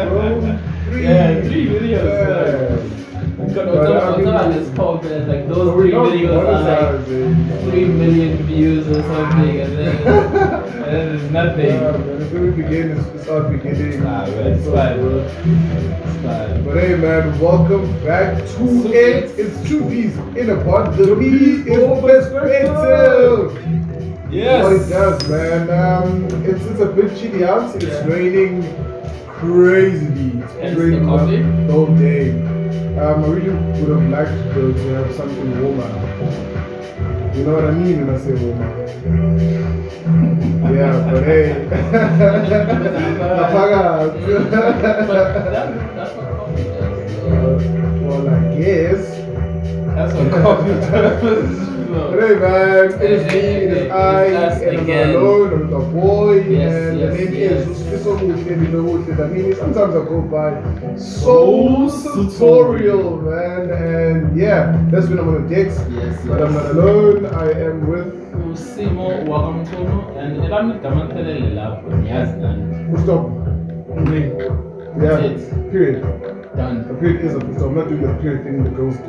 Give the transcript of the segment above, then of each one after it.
bro. Three videos. Like those we're 3 not videos are like monetizing. 3 million views or something, and then there's nothing. Yeah, man, it's really beginning, it's start beginning. Nah, man, it's fine, bro. It's fine. But hey, man, welcome back to it. It's two P's in a pod. The P is perspective. Yes. What it does, man. It's a bit chilly out. It's raining crazily. It's Hence raining the coffee? the whole day. I really would have liked though to have something warmer. You know what I mean when I say warmer? Yeah, but hey. That's what coffee does. Well, I guess. That's what coffee does. But hey, man, it is me, it is I, and I'm not alone, I'm with a boy, and the name is Sifiso. I mean, sometimes I go by Soul Tutorial, man, and yeah, that's when I'm on the decks. Yes. But I'm not alone, I am with Simo Sifiso, and elami igama liphelele lapho niyazi nani. full stop. That's Yeah, period. Done. A period is a full stop. I'm not doing the period thing that goes to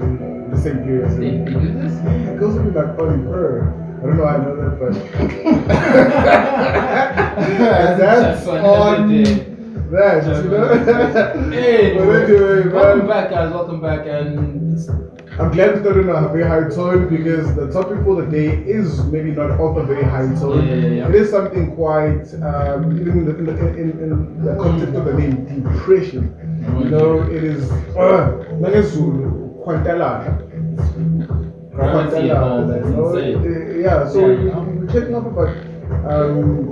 the same period. They do this? It goes to be like on her. I don't know how I know that, but that's on that, you know? Hey, but anyway, welcome man, back, guys. Welcome back, and I'm glad we started on a very high tone because the topic for the day is maybe not of a very high tone. Yeah. It is something quite, even in the context of the name, depression. You know, it is gravity evolved. That's insane. Yeah, so we're checking up about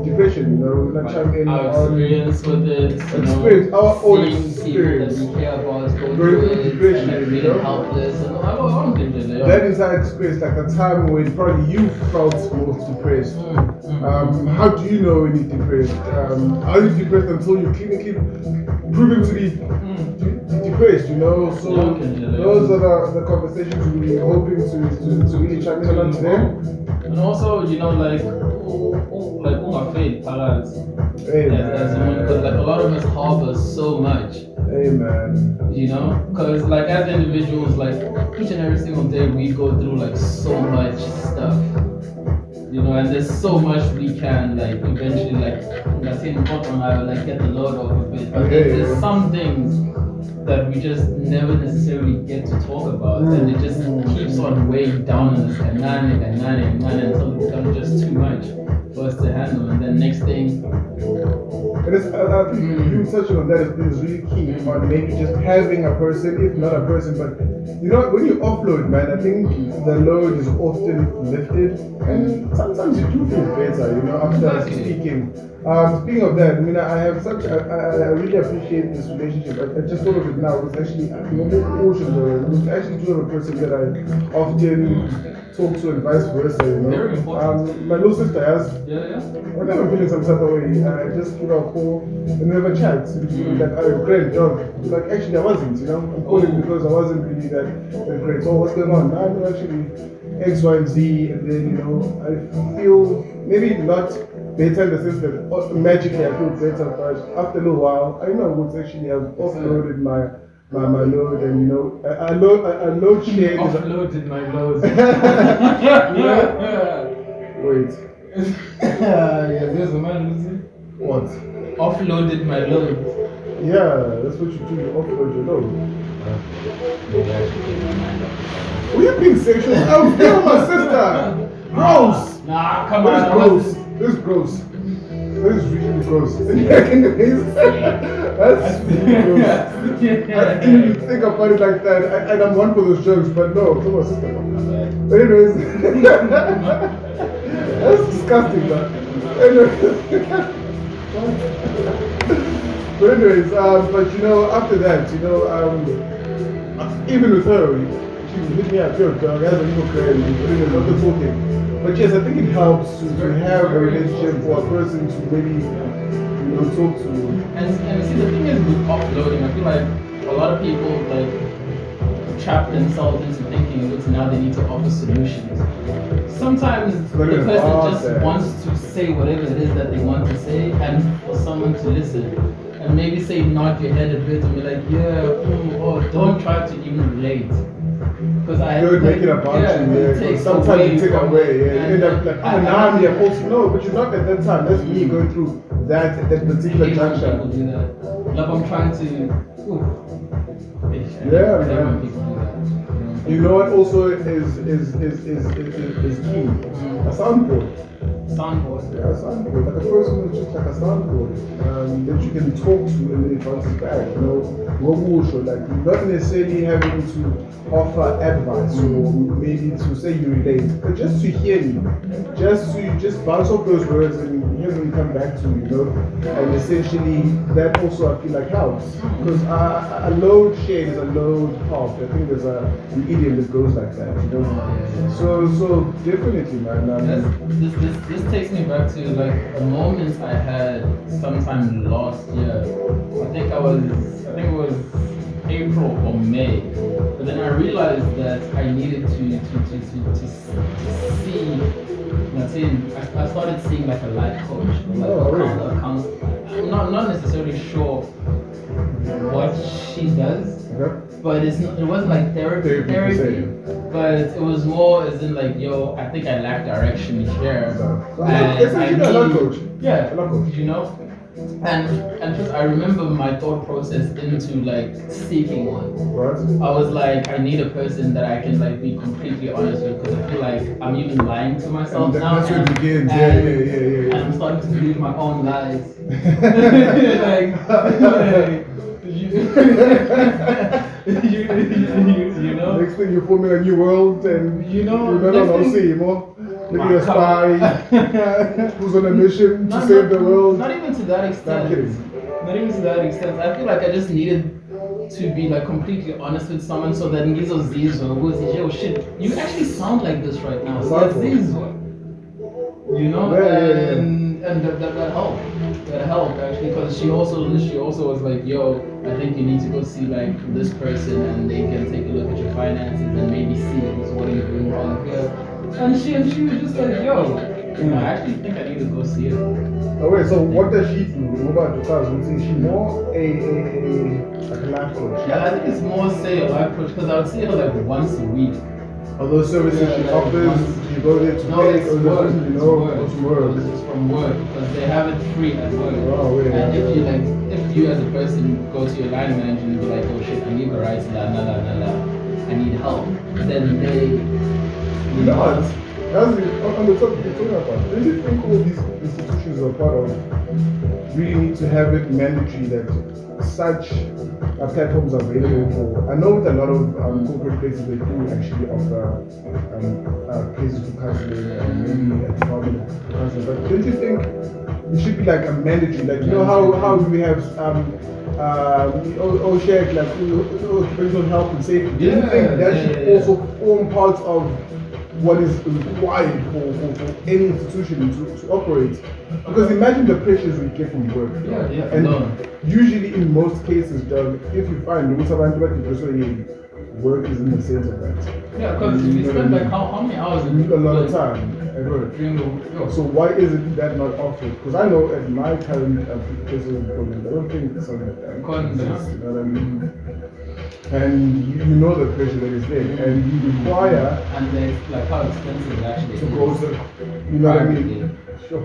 depression, you know, we're not chiming in Our on experience with it, experience, our own seeing people that experience. we care about go Going through through it, depression, and you feeling know? helpless, and I don't think that That is our experience, like the time when probably you felt most depressed. How do you know when you're depressed? Are you depressed until you clinically proven to be depressed, you know? So those are the conversations we're hoping to really chime in on today. And also, you know, like faith, because like a lot of us harbor so much. Hey man. You know, because like as individuals, like each and every single day we go through like so much stuff. You know, and there's so much we can like eventually like get the load off of it. But there's some things that we just never necessarily get to talk about, and it just keeps on weighing down on us and until it becomes just too much for us to handle. And then next thing, it is, I think you touching on that is really key on maybe just having a person, if not a person, but you know, when you offload, man, I think the load is often lifted, and sometimes you do feel better, you know, after speaking. Speaking of that, I mean, I have such, I really appreciate this relationship. I just thought of it now. It's actually, it's actually two of a person that I often talk to and vice versa, you know. Very important. My little sister has. yeah. Whenever I'm feeling some type of way, I just give her a call and we have a chat. Like, oh, great job. Like, actually, I wasn't, you know. I'm calling because I wasn't really that great. So, what's going on? I'm actually X, Y, and Z, and then, you know, I feel maybe not better in the sense that magically I feel better, but after a little while, I know what's actually I've offloaded my load, and you know, I load shared. Offloaded my load. Wait. There's a man who's What? offloaded my load. Yeah, that's what you do. You offload your load. Maybe I should take my mind off. Were you being sexual? I was there with my sister. Gross. Nah, come This on. is gross. This is gross. This is really gross. Anyways, that's really gross. I didn't even think about it like that. And I'm one for those jokes, but no, come on, sister. But anyways, that's disgusting, man. But anyways, but you know, after that, you know, even with her, she hit me up, yo, dog, I have a little career, we're not talking. But yes, I think it helps to have a relationship for a person to maybe, you know, talk to. And see, the thing is with offloading, I feel like a lot of people like trap themselves into thinking that now they need to offer solutions. Sometimes the person just wants to say whatever it is that they want to say, and for someone to listen. And and maybe say nod your head a bit and be like, oh, don't try to even relate. Because I don't make it about you, yeah. Takes Sometimes you take from away, it, yeah. You end up like, now I'm also no, but you're not at that time. That's me going through that particular hate when juncture. people do that. Like I'm trying to. I hate Yeah, when man. people do that. You know what also is key? A soundboard. Soundboard. Yeah, a soundboard. Like a person who's just like a soundboard that you can talk to and it bounces back. You know, like you're not necessarily having to offer advice or maybe to say you relate, but just to hear you, just bounce off those words and hear them come back to you. You know, and essentially that also I feel like helps because a load shared is a load half. I think there's an idiom that goes like that. You know, so definitely, man. This takes me back to like a moment I had sometime last year. I think it was April or May. But then I realized that I needed to see. I started seeing like a life coach, like I'm not necessarily sure what she does, but it wasn't like therapy, but it was more as in like, yo, I think I lack direction here. It's actually a life coach. Yeah, a life coach. you know. And just I remember my thought process into like seeking one. Right. I was like, I need a person that I can like be completely honest with because I feel like I'm even lying to myself now. That's where it begins. And Yeah. I'm starting to believe my own lies. You know. Next thing you're forming a new world and you know. No, see more. Maybe a spy who's on a mission to save the world. Not even to that extent. Not even to that extent. I feel like I just needed to be like completely honest with someone so that Ngizo Zizo who is yo shit, you actually sound like this right now. So that's Zizo. You know? And that helped. That helped actually because she also was like, yo, I think you need to go see like this person and they can take a look at your finances and maybe see what are you doing wrong here. And she was just like, yo, I actually think I need to go see her. Oh wait, so what does she do? What about the cars? Is she more like a life coach? Yeah, I think it's more say a life coach because I would see her like once a week. Are those services she offers? Do you go there to pay? It's work. It's work. This is from work because they have it free at work. Oh, wait, and if you as a person go to your line manager and be like, oh shit, I need a rise, I need help, then they. You know what? That's on the topic you're talking about. Do you think all these institutions are part of really need to have it mandatory that such platforms are available for? I know with a lot of corporate places they do actually offer places for counseling and maybe a department for counseling, but don't you think it should be like a mandatory? Like, you know how we have shared like occupational health and safety. Do you think that should also form part of what is required for any institution to operate? Because imagine the pressures we get from work. And usually in most cases, if you find work is in the sense of that. Yeah, because we spend like how many hours a lot of time at work. So why is it that not offered? Because I know at my current place of employment, I don't think something like that exists, you know what I mean? And you know the pressure that is there, and you require and there's like how expensive it actually to go to, you know what I mean? Sure.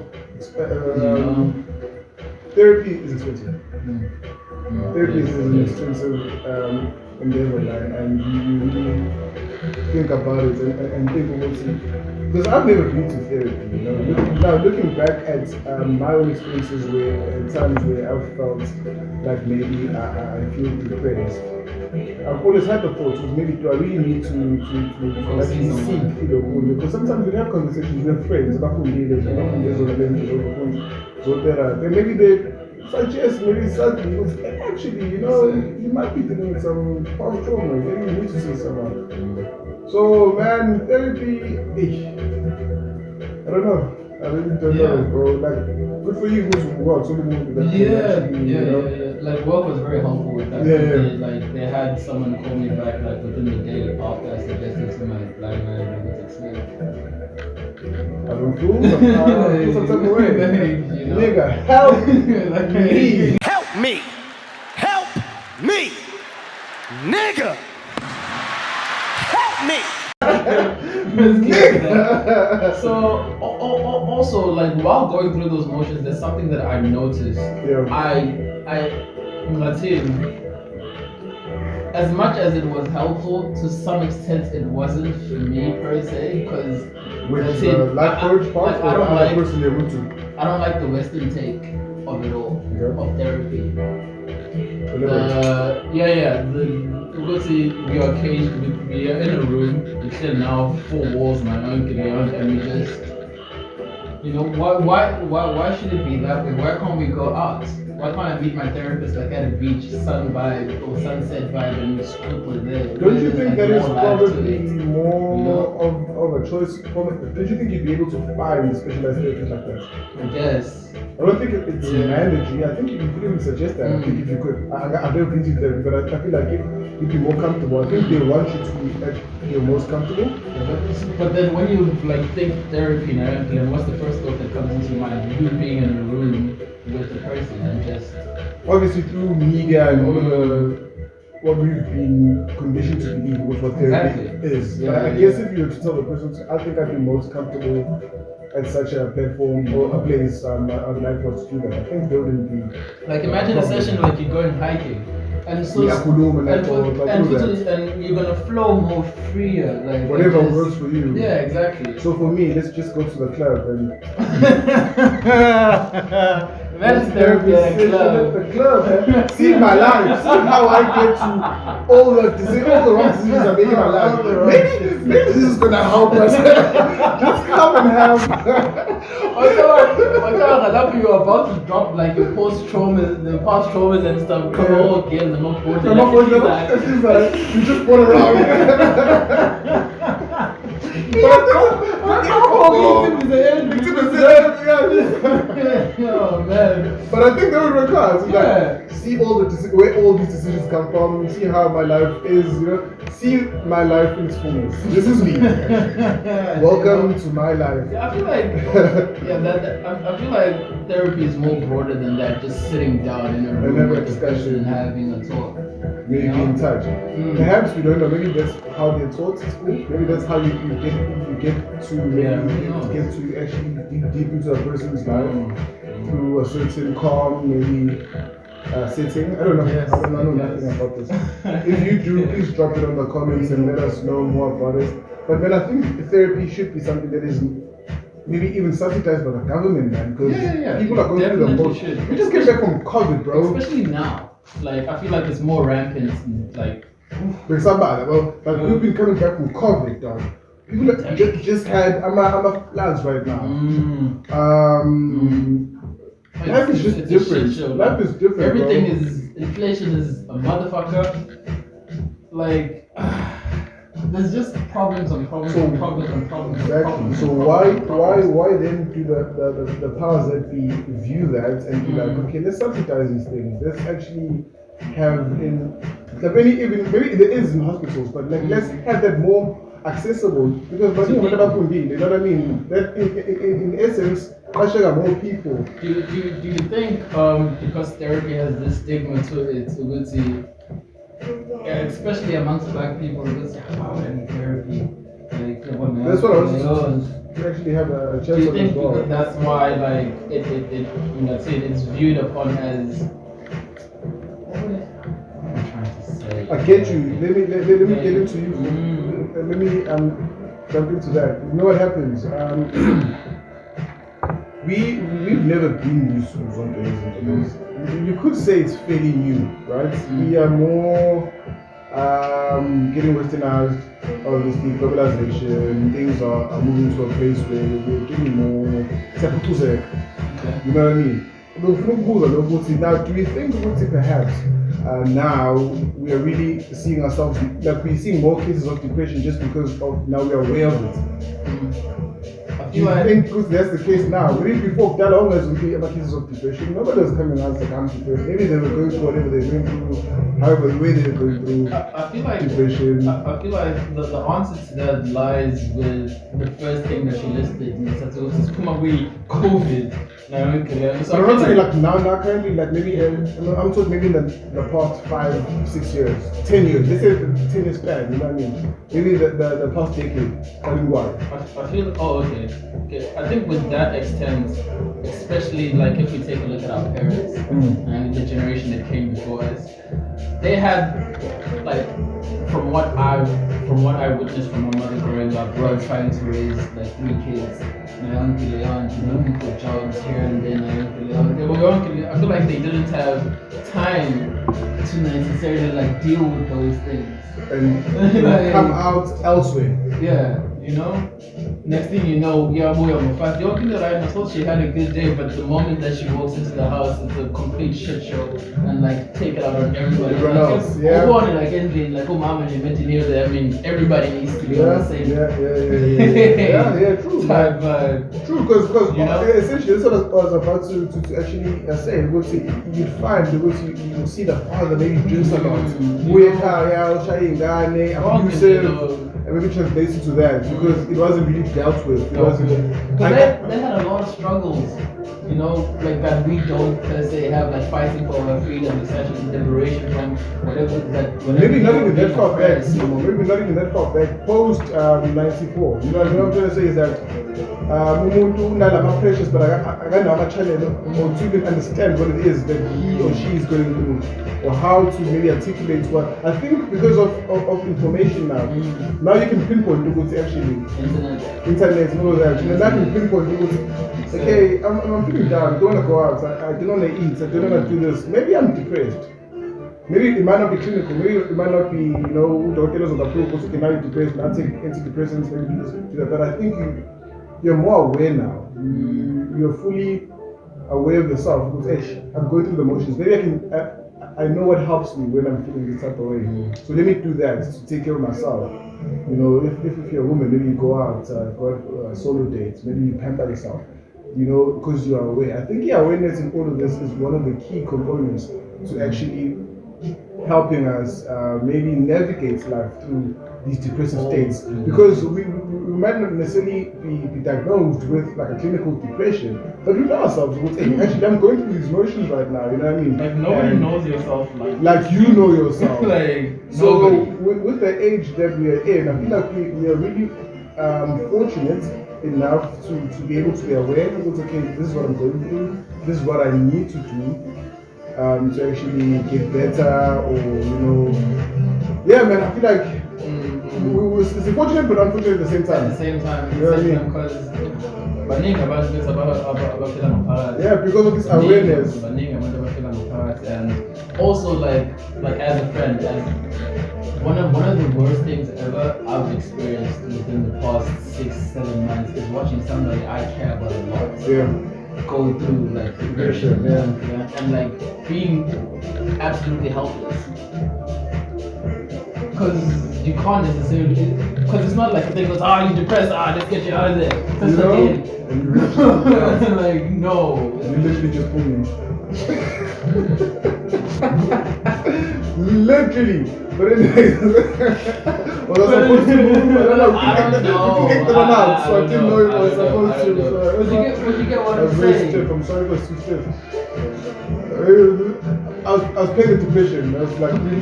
Therapy is expensive. Therapy is an expensive endeavor, and you really think about it and think of what's it. Because I've never been to therapy, you know. Looking back at my own experiences at times where I've felt like maybe I feel depressed, I've always had the thought, maybe do I really need to actually seek, because sometimes we have conversations with friends, about leaders, and maybe they suggest maybe something, actually, you might be dealing with some past trauma, maybe you need to see someone. So man, therapy, I don't know. I really don't know, bro. Like, good for you to work. So Like, work was very helpful with that. They had someone call me back like within the day after I suggested to my line manager to explain. I don't feel some type of way. Nigga, help me. Help me. Me, nigga, help me. So also like while going through those motions, there's something that I noticed. Yeah. Let's see. As much as it was helpful, to some extent it wasn't for me per se, because Which life coach part, I don't or like person you're into? I don't like the Western take of it all, of therapy. Let's see, we are caged, we are in a room, it's still now 4 walls, my uncle, and we just, why should it be that way? Why can't we go out? Why can't I meet my therapist like at a beach, sun vibe or sunset vibe, and scoop with it? Don't you think that is more life to probably it? more of a choice? Don't you think you'd be able to find specialized therapists like that? I guess. I don't think it's mandatory. I think you could even suggest that. I think if you could, I've never been to therapy, but I feel like if you'd be more comfortable, I think they want you to be at your most comfortable. But then when you like think therapy now, then what's the first thought that comes into your mind? You being in a room with the person and just obviously through media and all of the what we've been conditioned to believe was what therapy is. Yeah, but I guess if you were to tell the person, I think I'd be most comfortable at such a platform or a place I'd like for us to do that. I think they wouldn't be like imagine a session like you're going hiking and so and you're gonna flow more freer, like whatever works for you. Yeah, exactly. So for me, let's just go to the club and Men's therapy at a club. The club, man. See my life. See how I get to all the wrong decisions I'm making in my life. Maybe this is gonna help us. Just come and have. I thought you were about to drop like your past traumas and stuff. Come on again, the not board. You just put around. Oh man! But I think that would work out. So like, see where all these decisions come from. See how my life is. See my life in its fullness. This is me. Welcome to my life. Yeah, I feel like I feel like therapy is more broader than that. Just sitting down in a room with a discussion and having a talk. Maybe be in touch. Perhaps we don't know. Maybe that's how they're taught at school. Maybe that's how you get to actually deep into a person's life through a certain calm, maybe setting. I don't know. Yes. I know nothing about this. If you do, please drop it on the comments and let us know more about it. But then I think therapy should be something that is maybe even subsidized by the government, man. Because people are going through the most. We just came back from COVID, bro. Especially now. Like I feel like it's more rampant. Like we've been coming back from COVID, dog. People just had I'm a floods right now. Life is just different. Life is different. Everything is inflation is a motherfucker. Like there's just problems on problems on problems on problems. Exactly. So why then do the powers that be view that and be like, okay, let's subsidize these things. Let's actually have maybe there is in hospitals, but like let's have that more accessible because you know what I mean? That in essence, I should have more people. Do you think because therapy has this stigma to it, especially amongst black people, it's how any therapy. Like, that's what I was to actually have a chance. Do you think because that's why like it's viewed upon as what am I trying to say? I get you. Let me get into you. Let me jump into that. You know what happens? We've never been used to zombies. You could say it's fairly new, right? We are more getting westernized, obviously, globalization, things are moving to a place where we're getting more you know what I mean? Now, do we think perhaps now we are really seeing ourselves, like we're seeing more cases of depression just because of now we are aware of it? I Do you think because that's the case now? Maybe before that long as we be about cases of depression, nobody was coming out like I'm depressed. Maybe they were going through whatever they're going through, however the way they were going through I feel like depression. I feel like the answer to that lies with the first thing that she listed in the statistics. COVID. So I'm not saying like now currently, like maybe I'm talking maybe in the past 5, 6 years, 10 years. Let's say the 10 years span, you know what I mean? Maybe the past decade. I mean why? I feel okay. I think with that extent, especially like if we take a look at our parents and the generation that came before us, they had like from what I witnessed from my mother growing up, trying to raise like 3 kids. My uncle, looking for jobs here and then. I feel like they didn't have time to necessarily like deal with those things and like, come out elsewhere. Yeah, you know. Next thing you know, yeah, boy, I'm a fact. The only thing that I thought she had a good day, but the moment that she walks into the house, it's a complete shit show and like take it out on everybody. Everyone else, yeah. Like anything, like oh, mama, you meant to hear that. I mean, everybody needs to be on the same. Yeah, true. Type, true, because you know? essentially that's what I was about to actually say. You'd find because you see the father maybe drinks a lot, abusive. And maybe translates to that because it wasn't really dealt with. It wasn't. They had a lot of struggles, you know, like that we don't per se have, like fighting for our freedom, essentially liberation from whatever that. Maybe not even that far back, Simo. Maybe not even that far back. Post '94. You know what I'm trying to say is that umuntu unalama pressures, but I don't know channel or to even understand what it is that he or she is going through, or how to maybe articulate what. I think because of information now. Now you can pinpoint what's actually internet and all that. You know, now you can pinpoint what's okay, I'm feeling down, I don't want to go out, I don't want to eat, I don't want to do this. Maybe I'm depressed. Maybe it might not be clinical, maybe it might not be, you know, doctors of the protocol, okay, now you're depressed, now take antidepressants, maybe do this, do that. But I think you're more aware now. You're fully aware of yourself because, hey, I'm going through the motions. Maybe I know what helps me when I'm feeling this type of way. So let me do that to take care of myself. You know, if you're a woman, maybe you go out, go on solo dates, maybe you pamper yourself, you know, because you are aware. I think awareness in all of this is one of the key components to actually helping us maybe navigate life through these depressive states. Because we might not necessarily be diagnosed with like a clinical depression, but we know ourselves. Hey, actually, I'm going through these emotions right now. You know what I mean? Like nobody knows yourself like you know yourself. Like so with the age that we are in, I feel like we are really fortunate enough to be able to be aware. Okay, this is what I'm going through. This is what I need to do to actually get better, or you know, yeah, man. I feel like it's unfortunate but unfortunate at the same time. At the same time, you know what I mean? Because yeah, because of this awareness. And also like as a friend, as one of the worst things ever I've experienced within the past 6-7 months is watching somebody I care about a lot. Yeah. Go through like depression, and like being absolutely helpless. Because you can't necessarily, because it's not like the thing goes, you're depressed, let's get you out of there. That's you know? And you really like, no. You literally just pull me. Literally. But anyway, well, I was supposed to move, I don't know. I didn't get them out, so I didn't know it was supposed to. Would you get what I'm I'm very saying? stiff, I'm sorry for too stiff. I was playing the depression. I was like really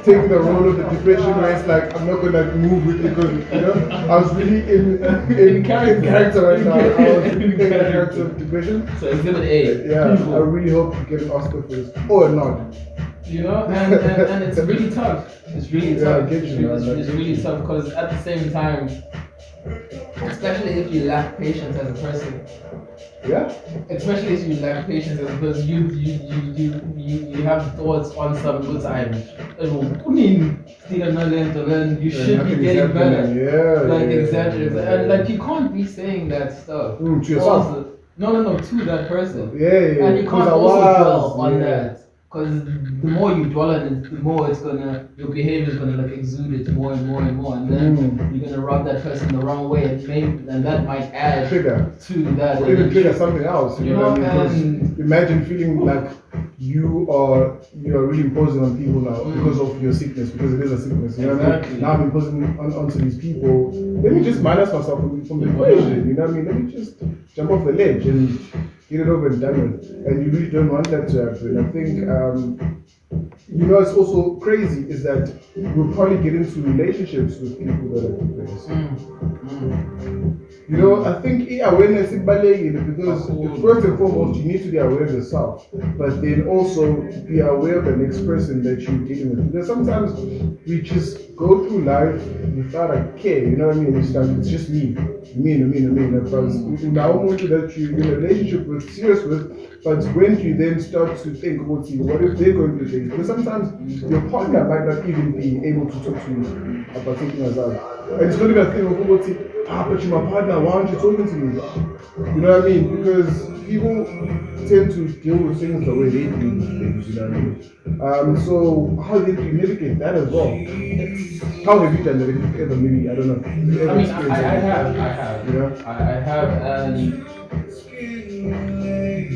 taking the role of the depression where it's like I'm not gonna move with it because you know I was really in character right now. I was really playing the character of depression. So exhibit A. Yeah, I really hope you get an Oscar for this or not. You know, and it's really tough. It's really tough. It's really tough because at the same time, especially if you lack patience as a person. Yeah. Especially if you lack patience because you have thoughts on some good time. You should be getting better. Exactly. And like you can't be saying that stuff. To yourself. No, to that person. Yeah. And you can't also dwell on that. Because the more you dwell on it, the more your behavior is gonna like exude it more and more and more, and then you're gonna rub that person the wrong way, and that might add Trigger. to that. Or even trigger something else. You know what I mean? Because imagine feeling like you are really imposing on people now because of your sickness, because it is a sickness. You know what I mean? Now I'm imposing onto these people. Let me just minus myself from the equation. You know what I mean? Let me just jump off the ledge and get it over and done with. And you really don't want that to happen. I think it's also crazy is that we'll probably get into relationships with people that are depressed. I think awareness is because first and foremost you need to be aware of yourself, but then also be aware of the next person that you're dealing with. Because sometimes we just go through life without a care, you know what I mean? It's just me. Because now that you're in a relationship with, serious with, but when do you then start to think, what if they're going through things? Because sometimes your partner might not even be able to talk to you about taking us out. And it's not even a thing of but you're my partner, why aren't you talking to me? You know what I mean? Because people tend to deal with things the way they deal with things, you know what I mean? So how did you navigate that as well? How have you done that? If you've ever, maybe, I don't know. I mean, I have. You know? I have, and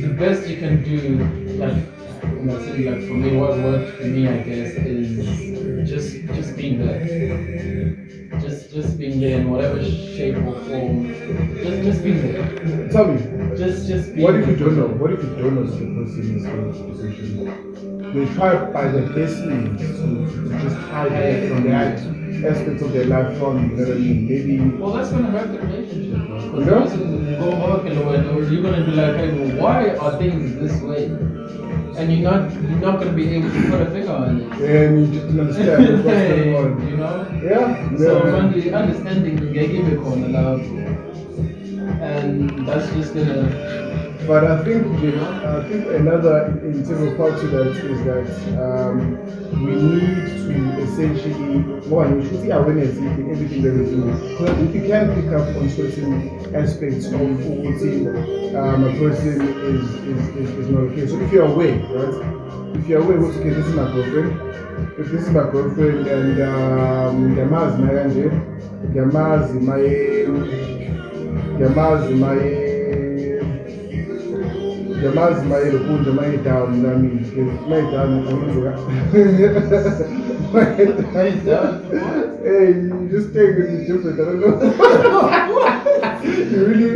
the best you can do, like for me, what worked for me, I guess, is just being there. Just being there in whatever shape or form. Just being there. Tell me. Just being what if you there. don't know? What if you don't know that the person is going through position? They try by the best means to just hide it from that aspects of their life from you. You know what I mean? Maybe. Well, that's gonna hurt the relationship, bro. Because go back in a way, or you're gonna be like, hey, well, why are things this way? And you're not gonna be able to put a finger on it. And you just don't understand what's going on. You know? Yeah. So understanding the corner love, and that's just gonna. But I think another integral part to that is that we need to essentially we should see awareness in everything that we do. Because if you can pick up on certain aspects of a person is not okay. So if you're aware, right? If you're aware, okay, this is my girlfriend. If this is my girlfriend and Yamazi my lokunja my down, I mean, my down. Hey, you just take it different. I don't know. You really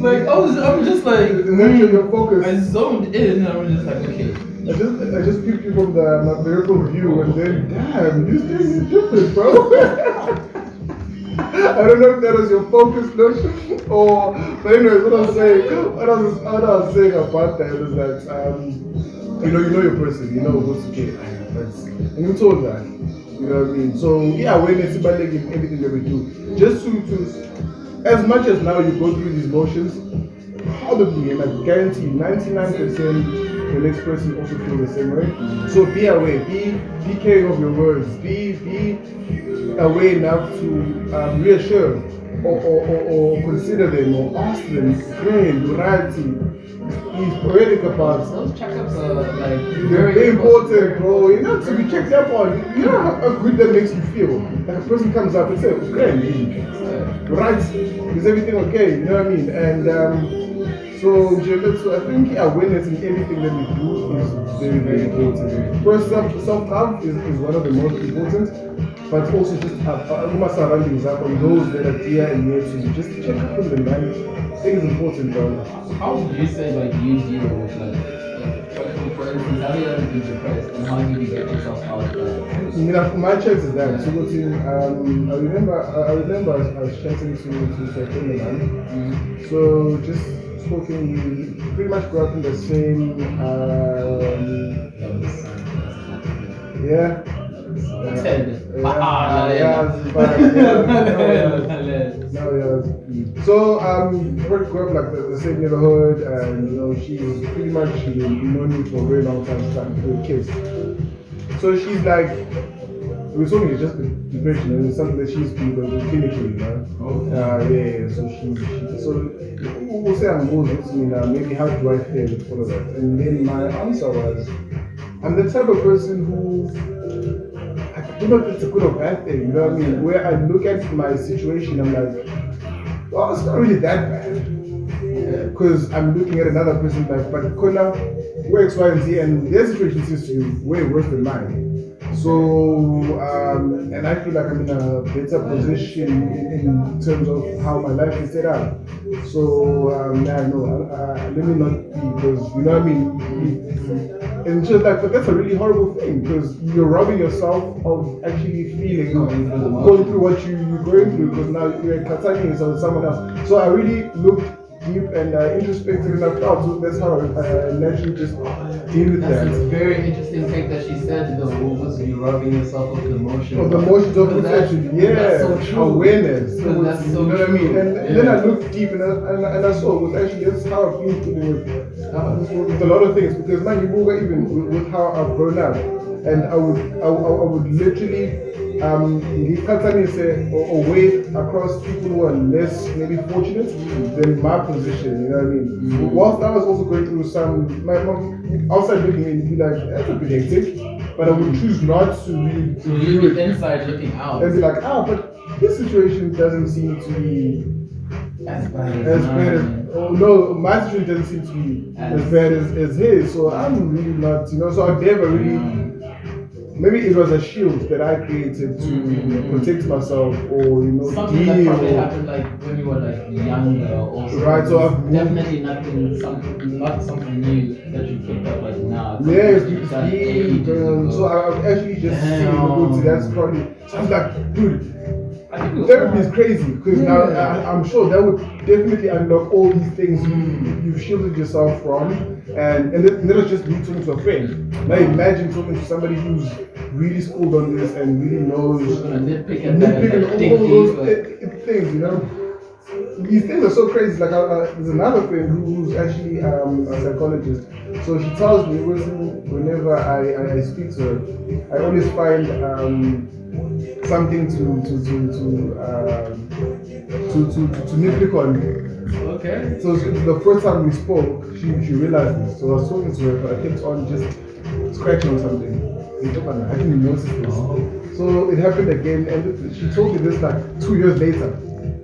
like I'm just like your focus. I zoned in and I was just like, okay. I just picked you from my peripheral view and then damn, you just take it different, bro. I don't know if that was your focus, look, or but anyways, what I was saying about that is that you know your person, you know what's okay, and you told that, you know what I mean. So awareness about everything that we do, just to as much as now you go through these motions, probably and I guarantee 99%. The next person also feels the same way. So be aware, be caring of your words, be aware enough to reassure or consider them or ask them, friend, variety. He's poetic about those checkups are like very important, bro. You know, to be checked up on. You know how good that makes you feel. Like a person comes up and says, friend, right? Is everything okay? You know what I mean? And so I think awareness in everything that we do is very, very important. First, self-love is one of the most important, but also just have surroundings up on those that are dear and near to you. Just check up on them, man. I think it's important, bro. How would you say like you deal with for instance, have you ever been depressed and how did you get yourself out of that? My choice is that. So I remember I was chatting to a friend of mine. So just spoken, we pretty much grew up in the same So we grew up like the same neighborhood, and she's pretty much known me for a very long time, starting to be kids. So she's like, we're talking it's just depression, and it's something that she's been clinically, so we'll say I'm going to me now, maybe how do I feel with all of that? And then my answer was, I'm the type of person who, I don't know if it's a good or bad thing, you know what I mean? Where I look at my situation, I'm like, well, it's not really that bad. Because I'm looking at another person like, but Kona, where X, Y, and Z, and their situation seems to be way worse than mine. So, and I feel like I'm in a better position in terms of how my life is set up. So, yeah, no, let me not be, because, you know what I mean? And just like, but that's a really horrible thing, because you're robbing yourself of actually feeling, going through what you're going through, because now you're attacking yourself with someone else. So I really looked deep and introspective and I felt, so that's how I naturally just deal with that. That's a very interesting take that she said, though, was you robbing yourself of the emotion. Of the emotions of reflection, yeah. That's so true. Awareness. So That's so you know what I mean? true. And then I looked deep and I saw it was actually, that's how I've been dealing with a lot of things, because man, you move even with how I've grown up, and I would literally or wait across people who are less maybe fortunate than my position, you know what I mean? Whilst I was also going through some, my mom outside looking in be like, that's a bit hectic, but I would choose not to really so you'd be inside looking out and be like, but this situation doesn't seem to be as bad as oh no, my situation doesn't seem to be as bad as his, so I'm really not, you know, so I never really, maybe it was a shield that I created to protect myself, or, you know, something that probably happened like when you were like younger also. Right, so I've definitely not something new that you picked up like now. Yeah, it's deep, so I've actually just seen the books, that's probably, so I was like, dude, therapy is crazy, because now I'm sure that would definitely unlock all these things you've shielded yourself from, and then it's just me talking to a friend. Now imagine talking to somebody who's really schooled on this and really knows nitpick all those things, you know. These things are so crazy. Like there's another friend who's actually a psychologist. So she tells me whenever I speak to her, I always find something to nitpick on. Okay. So the first time we spoke, she realized this. So I was talking to her, but I kept on just scratching on something. I didn't notice this. So it happened again, and she told me this like 2 years later.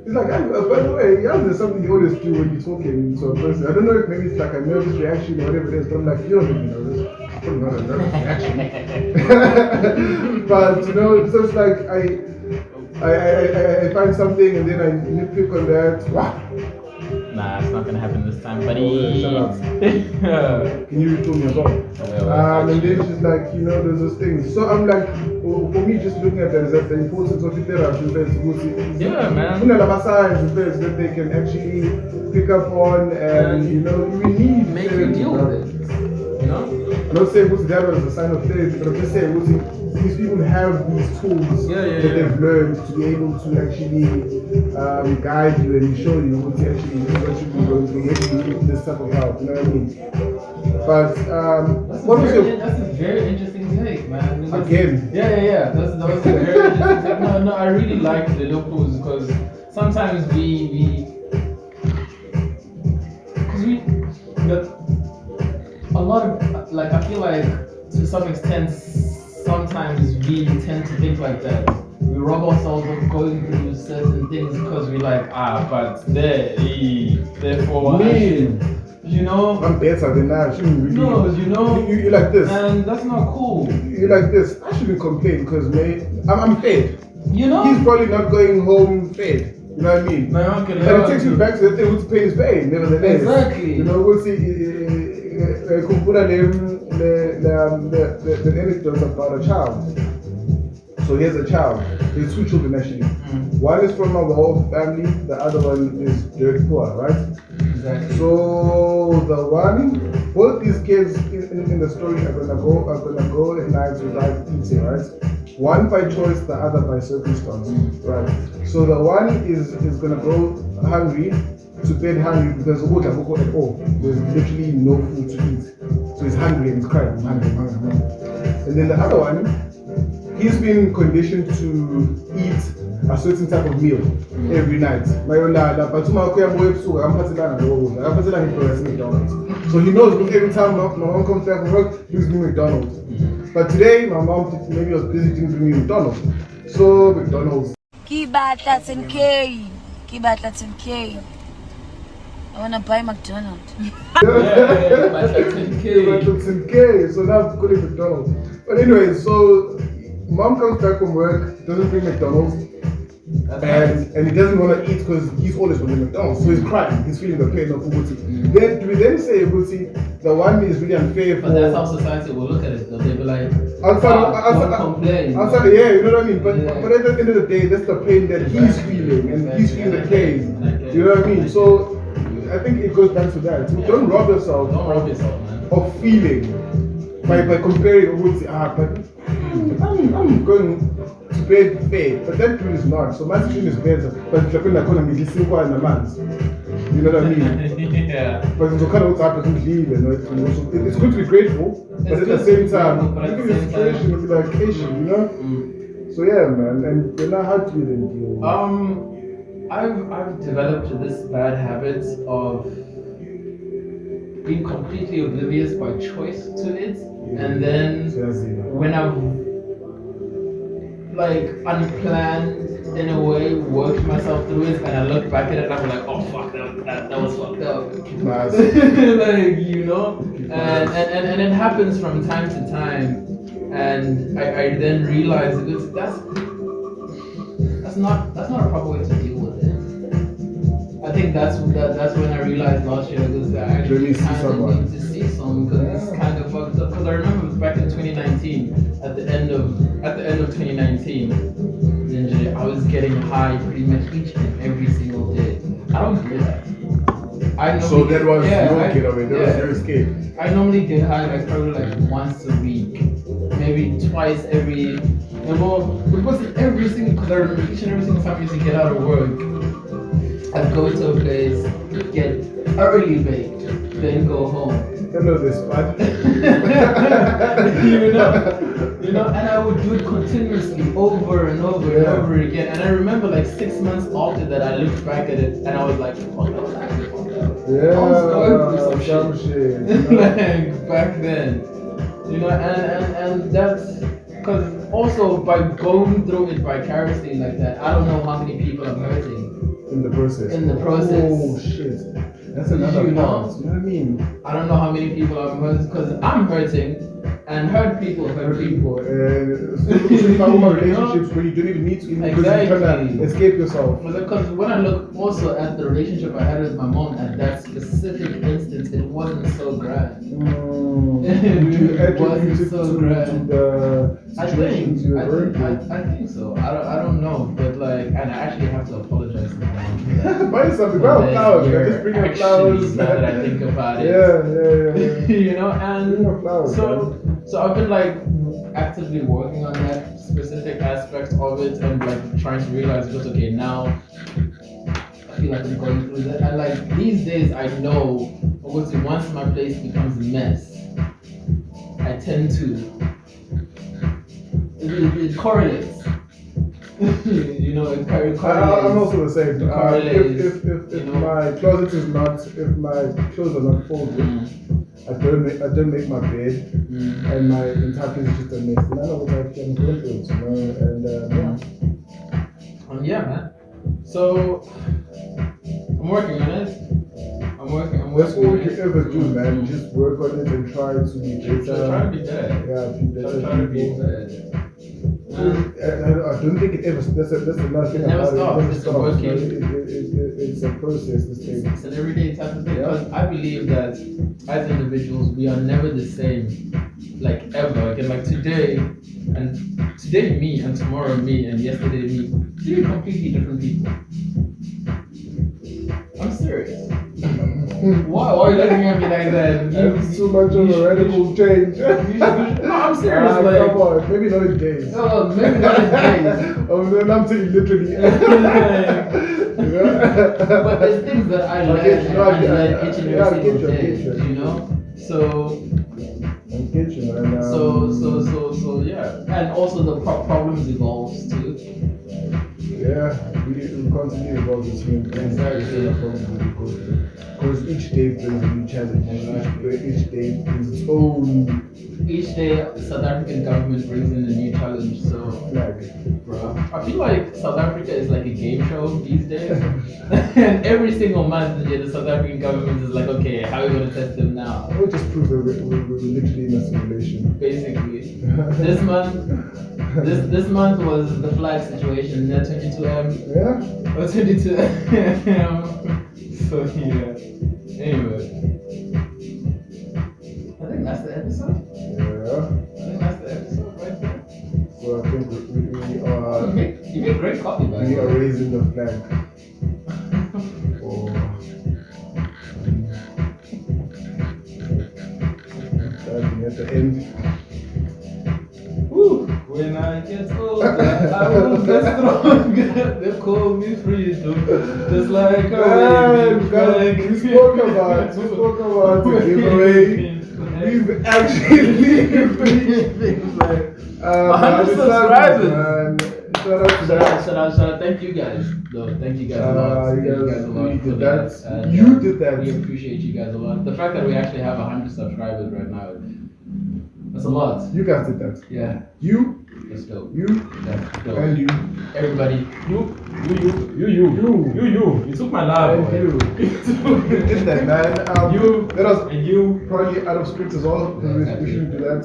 It's like, by the way, there's something you always do when you're talking to a person. I don't know if maybe it's like a nervous reaction or whatever it is, but I'm like, you don't really know this. Probably not a nervous reaction. But, you know, so it's like, I find something and then I nitpick on that. Wow. Nah, it's not gonna happen this time, buddy. Shut up. Can you refill me as well? And then she's like, you know, there's those things. So I'm like, for me, just looking at that is that the importance of therapy is yeah, man. Signs that they can actually pick up on, and you know, you need make you deal with it. You know? I'm not saying that was a sign of therapy, but I'm just saying these people have these tools that they've learned to be able to actually guide you and show you what you actually do, what you do, maybe you need this type of help, you know what I mean? But that's a very interesting take, man. Again. Yeah. That was a very interesting take. No, I really like the locals because sometimes a lot of, like, I feel like to some extent, sometimes we tend to think like that. We rob ourselves of going through certain things because we like, but therefore, you know. I'm better than that. I shouldn't really. No, you know. You like this. And that's not cool. You like this. I shouldn't complain because, I'm fed. You know. He's probably not going home fed. You know what I mean? No, okay, and it takes me back to the thing who's pain is pain, nevertheless. Exactly. You know, we'll see. The anecdote about a child. So here's a child. There's two children actually. One is from a whole family, the other one is dirt poor, right? Exactly. So both these kids in the story are gonna go at night without eating, right? One by choice, the other by circumstance, right? So the one is gonna go hungry to bed hungry because of at all. There's literally no food to eat. So he's hungry and he's crying, I'm hungry. And then the other one, he's been conditioned to eat a certain type of meal every night. So he knows because every time my mom comes back from work, he gives me McDonald's. But today, my mom maybe was busy, didn't bring me McDonald's. So McDonald's. Kibata 10K. Kibata 10K. I wanna buy McDonald's. But that's okay. But it's in K, so now I'm calling McDonald's. But anyway, so mom comes back from work, doesn't bring McDonald's, and he doesn't want to eat because he's always wanting McDonald's. So he's crying, he's feeling the pain of Ubuti. Then do we then say Ubuti, the one is really unfair for... But that's how society will look at it though. They'll be like, don't complain. Yeah, you know what I mean? But Yeah. but at the end of the day, that's the pain that he's feeling, and he's feeling the pain. You know what I mean? So I think it goes back to that. Don't rob yourself. Don't rob yourself, man. Of feeling by comparing Ubuti. But I'm going to bed fair, but that dude is not. So my situation is better. But you're going to be simple and a man's. You know what I mean? Yeah. But it's kind of what's happening here, you know. It's good to be grateful, but at the same time, look at the situation of the occasion, you know. So yeah, man. And you know how do you then deal? I've developed this bad habit of being completely oblivious by choice to it, and then when I've like unplanned in a way worked myself through it, and I look back at it and I'm like, oh fuck, that was fucked up. Nice. Like, you know, and it happens from time to time, and I then realize because that's not a proper way to deal with it. I think that's when I realized last year because I actually kind of need to see some because it's kind of fucked up. Because I remember back in 2019, at the end of 2019, I was getting high pretty much each and every single day. I don't do that. So that was your getaway. That was your escape. I normally get high like probably like once a week, maybe twice every. Because every single, because I remember each and every single time I used to get out of work, I'd go to a place, get early baked, then go home. Hello, this spot. you know, and I would do it continuously over and over and over again. And I remember like 6 months after that, I looked back at it and I was like, oh, that was actually fucked up. Yeah, I was going through some shit. You know? Like back then, you know, and that's because also by going through it vicariously like that, I don't know how many people I'm hurting. In the process. Oh shit. That's another part. You know what I mean? I don't know how many people I'm hurting because I'm hurting and hurt people hurt people. So you talk about relationships where you don't even need to because you're trying to escape yourself. Because when I look also at the relationship I had with my mom at that specific instance, it wasn't so grand. It wasn't so grand. The situations you were going through. I think so. I don't know, but like, and I actually have to apologize to my mom. Buy something. Buy flowers. Just bring her flowers. Now that I think about it. Yeah. You know, and flowers, so I've been like actively working on that specific aspect of it and like trying to realize that okay, now I feel like I'm going through that. And like these days I know once my place becomes a mess, I tend to it correlates. You know, it correlates. I'm also the same. If you know? my closet is not, if my clothes are not folded, I don't make my bed, and my entire place is just a mess. And I know what I can go through, you know, and yeah, man. So I'm working on it. I'm working. That's all you can ever do, man. Just work on it and try to be better. Try to be better. Yeah, be better. Try to be better. I don't think it ever. That's another thing. It never stops. It's a working. It's a process. This thing. It's an everyday type of thing. Because I believe that as individuals, we are never the same, like ever. Again, like today me, and tomorrow me, and yesterday me. Three completely different people. I'm serious. Why are you looking at me like that? That's too much of a radical change. No, I'm serious. Come on, maybe not in days. Oh, maybe not in days. I'm saying literally. But there's things that I learn each and every single day. You know, so. I get you, man. So yeah, and also the problems evolves too. Yeah, we constantly evolve this thing. Exactly. Because each day brings a new challenge. Each day brings its own Each day, South African government brings in a new challenge. So, flag. bro, I feel like South Africa is like a game show these days. And every single month, the South African government is like, okay, how are we going to test them now? I would just prove that we're literally in a simulation. Basically, this month was the flag situation. That 22M. Yeah? Or 22M. So yeah. Anyway, I think that's the episode. Yeah. I think that's the episode right there. So I think we are. You make great coffee, by We the are way. raising the flag. For at the end. Woo. When I get older, I will get stronger. They call me freedom, just like a waving flag. We spoke about the giveaway. We've actually reached 100 subscribers. Man. Shout out to that. Shout out. Thank you guys. No, thank you guys a lot. Thank you guys a lot you for did that. that. And, You did that. We appreciate you guys a lot. The fact that we actually have 100 subscribers right now, that's a lot. You guys did that. Yeah, You, that's dope. you, That's dope. and you. Everybody, You took my And love. you. You did that, man. You That was and you. probably out of script as well. Yeah, We shouldn't do that.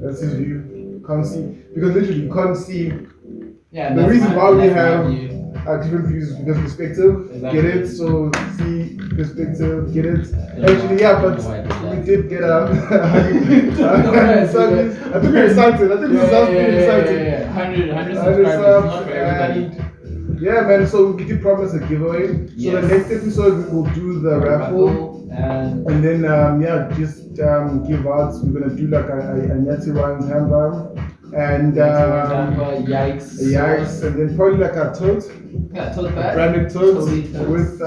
That's his view. Can't see. Because literally, you can't see. yeah. The that's reason my- why we that's my have view. different views is because perspective. Exactly. Get it? So, see, perspective, get it? Yeah, Actually, yeah, but why do we that? did get a. Yeah, I think we're excited. I think this sounds pretty exciting. 100 subscribers, not for everybody. Yeah, man. So we did promise a giveaway. So Yes. the next episode we will do the raffle, And and then just give out. We're gonna do like a Natty Wines handbag, and yikes. yikes, and then probably like a tote, Yeah, tote bag. branded tote Totally totes. with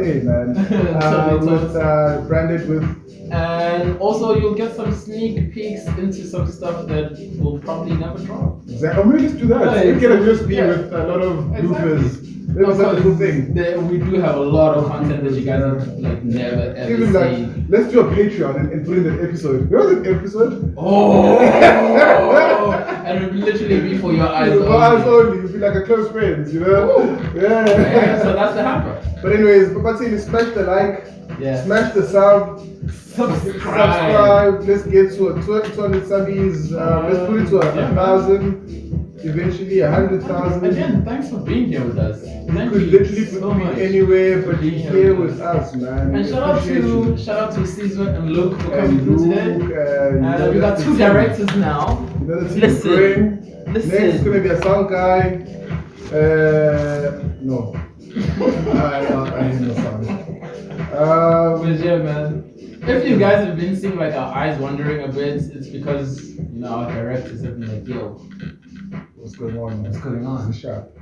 hey man, Totally with totes. branded with. And also you'll get some sneak peeks into some stuff that will probably never drop. Exactly. Or maybe let's do that. Yeah, We get a USB yeah. with a lot of Exactly. bloopers. Maybe No, that's a cool 'cause thing. we do have a lot of content that you guys have like never ever Even like, seen. let's do a Patreon and put in that episode. You know that episode? Oh, and it will literally be for your eyes For us only. only, you'll be like a close friends, you know? Yeah, Yeah. so that's the hamper. But anyways, but say smash the like, Yeah. smash the sub, Subscribe. subscribe. Let's get to a 200 subbies. Let's put it to Yeah. 1,000. Eventually 100,000. Again, thanks for being here with us. You Thank could you literally so put much. me anywhere, but being you're here here with with us, man. And We shout out appreciate you. to Simo and Luke for And coming through today. Luke, you know We got that's the two team. directors now. You know the team Listen. is growing. Listen. Next is gonna be a sound guy. No. I hate no sound. But yeah, man. If you guys have been seeing like our eyes wandering a bit, it's because you know our directors have been like, yo, What's going on? what's going on? It's sharp.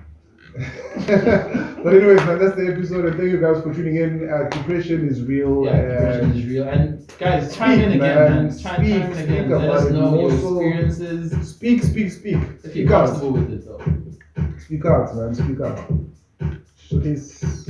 But anyways, man, that's the episode. And thank you guys for tuning in. Depression is real. Yeah, depression is real. And guys, chime in Speak, again, man. man. Chime in Speak again. Let about us it know your also. experiences. Speak. If Speak you're out. comfortable with it, though. Speak out, man. Speak out. Showcase.